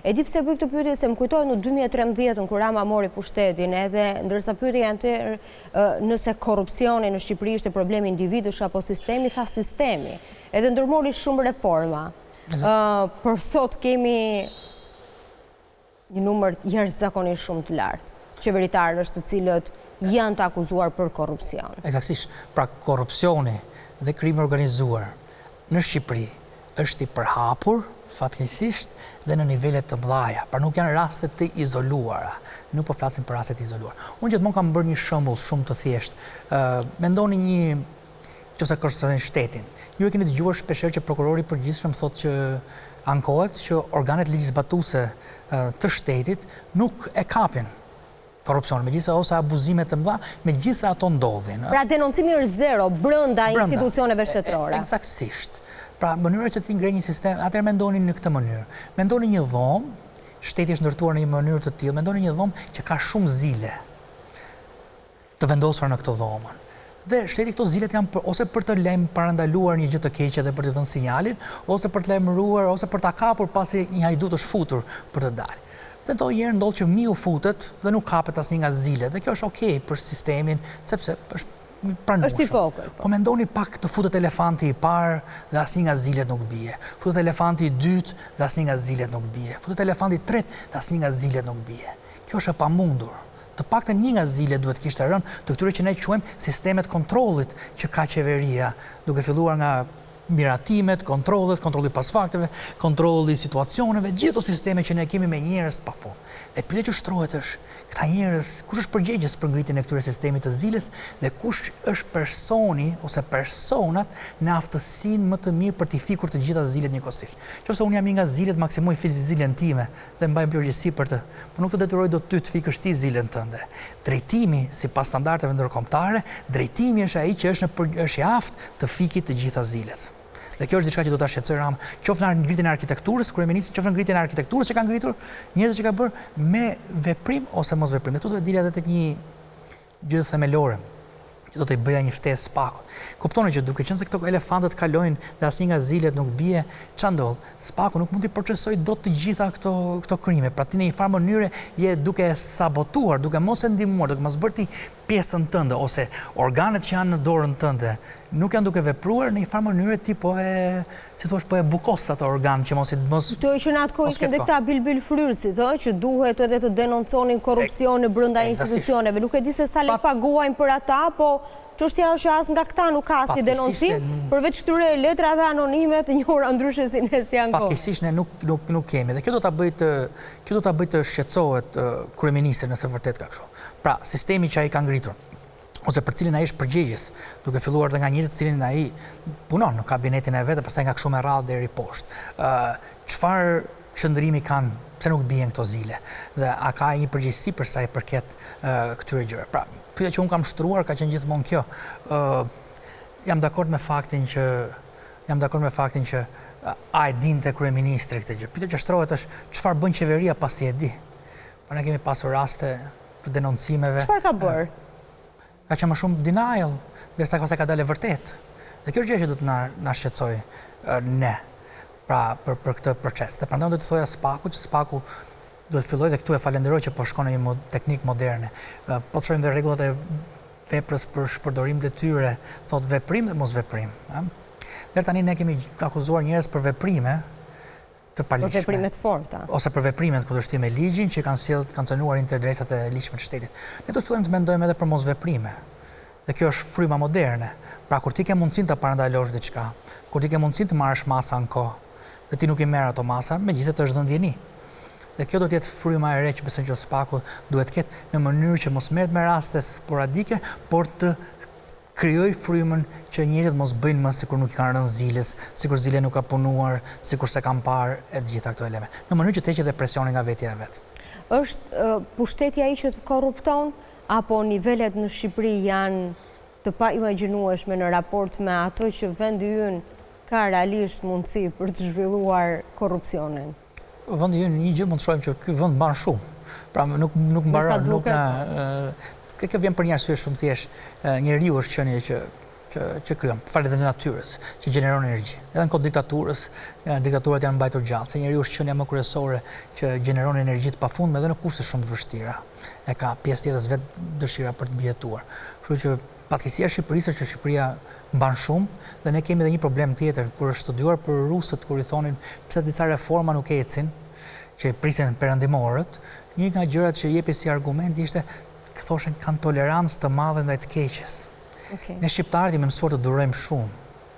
E di pse bëj këtë pyetje se më kujtohet në 2013 kur Rama mori pushtetin, edhe ndërsa pyetja janë tërë nëse korrupsioni në Shqipëri ishte problemi individësh apo sistemi, tha sistemi. Edhe ndërmori shumë reforma. Për sot kemi një numër jashtëzakonisht shumë të lartë qeveritarësh të cilët janë të akuzuar për korrupsion. Eksaktësisht. Pra korrupsioni dhe krimi organizuar në Shqipëri është i përhapur fatkeqësisht dhe në nivelet të mëdha. Pra nuk janë raste të izoluara. Nuk po flasim për raste të izoluara. Unë gjithmonë kam bërë një shembull shumë të thjeshtë. Mendoni nëse kërcëtojnë shtetin. Ju e keni dëgjuar shpeshherë që prokurori i përgjithshëm thotë që ankohet që organet legjizbatuese të shtetit nuk e kapin korrupsion, megjithëse ose abuzime të mëdha, megjithëse ato ndodhin. Pra denoncimi është zero brenda institucioneve shtetërore. Eksaktësisht. Pra mënyra që ti ngrej një sistem, atëherë mendoni në këtë mënyrë. Mendoni një dhomë, shteti është ndërtuar në një mënyrë të tillë, mendoni një dhomë që ka shumë zile të vendosura në këtë dhomën. Dhe shteti këto zilet janë ose për të parandaluar një gjë të keqe dhe për të dhënë sinjalin, ose për të lajmëruar, ose për ta kapur pasi një hajdut është futur për të dalë. Dhe ndonjëherë ndodh që miu futet dhe nuk kapet asnjë nga zilet. Dhe kjo është okay për sistemin, sepse është është i vogël. Po mendoni pak të futet elefanti i parë dhe asnjë nga zilet nuk bie. Futet elefanti i dytë dhe asnjë nga zilet nuk bie. Futet elefanti i tretë dhe asnjë nga zilet nuk bie. Kjo është e pamundur. Të paktën një nga zilet duhet kishte rënë të këtyre që ne quajmë sistemet kontrollit që ka qeveria, duke filluar nga miratimet, kontrolli pas fakteve, kontrolli situacioneve, gjithë sisteme që ne kemi me njerëz të pafund. Dhe pyetja që shtrohet është, këta njerëz, kush është përgjegjës për ngritjen e këtyre sistemit të ziles dhe kush është personi ose personat në aftësinë më të mirë për t'i fikur të gjitha zilet njëkohësisht. Qofse unë jam një nga zilet, maksimoj fil zilen time dhe mbaj përgjegjësi për të, por nuk të detyroj dot ty të fikësh ti zilen tënde. Drejtimi sipas standardeve ndërkombëtare, drejtimi është ai që është i aftë të fikit të gjitha zilet. Dhe kjo është diçka që do ta shqetësoj Rama, qoftë në ngritjen e arkitekturës, kryeministri, qoftë në ngritjen e arkitekturës që ka ngritur, njerëzit që ka bërë me veprim ose mos veprim. Dhe këtu duhet dilja edhe tek një gjë themelore, që do të i bëja një ftesë Spakut. Kuptoni që duke qenë se këto elefantët kalojnë dhe asnjë nga zilet nuk bie, ç'a ndodh? Spaku nuk mund të procesojë dot të gjitha këto krime. Pra ti në një farë mënyre je duke sabotuar, duke mos e ndihmuar, duke mos bërë ti pjesën tënde ose organet që janë në dorën tënde nuk janë duke vepruar në një farë mënyre ti po e bukos ato organ që mos Kto që në atë kohë ishin edhe këta bilbil fryrësit, që duhet edhe të denonconin korrupsionin brenda institucioneve. Nuk e di se sa le paguajnë për ata, po çështja është as nga këta nuk ka asnjë denoncim, përveç këtyre letrave anonime të njohura ndryshe si Nestianko. Pakisisht ne nuk kemi dhe kjo do ta bëj të shqetësohet kryeministri nëse vërtet ka kështu. Pra, sistemi që ai ka ngritur ose për cilin ai është përgjegjës, duke filluar dhe nga njerëzit të cilin ai punon në kabinetin e vet, pastaj nga kështu me radhë deri poshtë. Çfarë qëndrimi kanë, pse nuk bien këto zile? Dhe a ka një përgjegjësi për sa i përket këtyre gjërave? Pra, pyetja që unë kam shtruar ka qenë gjithmonë kjo. Jam dakord me faktin që a e dinte kryeministri këtë gjë. Pyetja që shtrohet është çfarë bën qeveria pasi e di? Po ne kemi pasur raste të denoncimeve. Çfarë ka bërë? Ka qenë më shumë denial, derisa ka dalë vërtet. Dhe kjo është gjë që do të na shqetësoj ne, pra për këtë proces. Dhe prandaj do të thoja Spakut, që Spaku do të filloj dhe këtu e falenderoj që po shkon në një teknikë moderne. Po të shohim dhe rregullat e veprës për shpërdorim detyre, thot veprim dhe mos veprim. Deri tani ne kemi akuzuar njerëz për veprime të paligjshme. Për veprimet forta. Ose për veprimet kundërshtim me ligjin që kanë cënuar interdresat e ligjshme të shtetit. Ne do të fillojmë të mendojmë edhe për mosveprime. Dhe kjo është fryma moderne. Pra kur ti ke mundësinë të parandalosh diçka, kur ti ke mundësinë të marrësh masa në kohë, dhe ti nuk i merr ato masa, megjithëse të është dhënë ndjeni. Dhe kjo do të jetë fryma e re që besoj që Spaku duhet të ketë në mënyrë që mos merret me raste sporadike, por të krijoj frymën që njerëzit mos bëjnë më sikur nuk i kanë rënë ziles, sikur zile nuk ka punuar, sikur se kanë parë e të gjitha këto elemente. Në mënyrë që të heqet dhe presioni nga vetja e vet. Është pushteti ai që të korrupton apo nivelet në Shqipëri janë të paimagjinueshme në raport me ato që vendi ynë ka realisht mundësi për të zhvilluar korrupsionin? Vendi ynë një gjë mund të shohim që ky vend mban shumë. Pra nuk mbaron, kjo vjen për një arsye shumë thjesht. Njeriu është qenie që që kryon, falet dhe në natyrës, që gjeneron energji. Edhe në kod diktaturës, diktaturat janë mbajtur gjallë, se njeriu është qenia më kryesore që gjeneron energji të pafundme edhe në kushte shumë të vështira. E ka pjesë tjetës vetë dëshira për të mbijetuar. Kështu që fatkeqësia e Shqipërisë është që Shqipëria mban shumë dhe ne kemi edhe një problem tjetër kur është studiuar për rusët kur i thonin pse disa reforma nuk ecin, që prisin perëndimorët. Një nga gjërat që jepi si argument ishte thoshin kanë tolerancë të madhe ndaj të keqes. Ne shqiptarët jemi mësuar të durojmë shumë.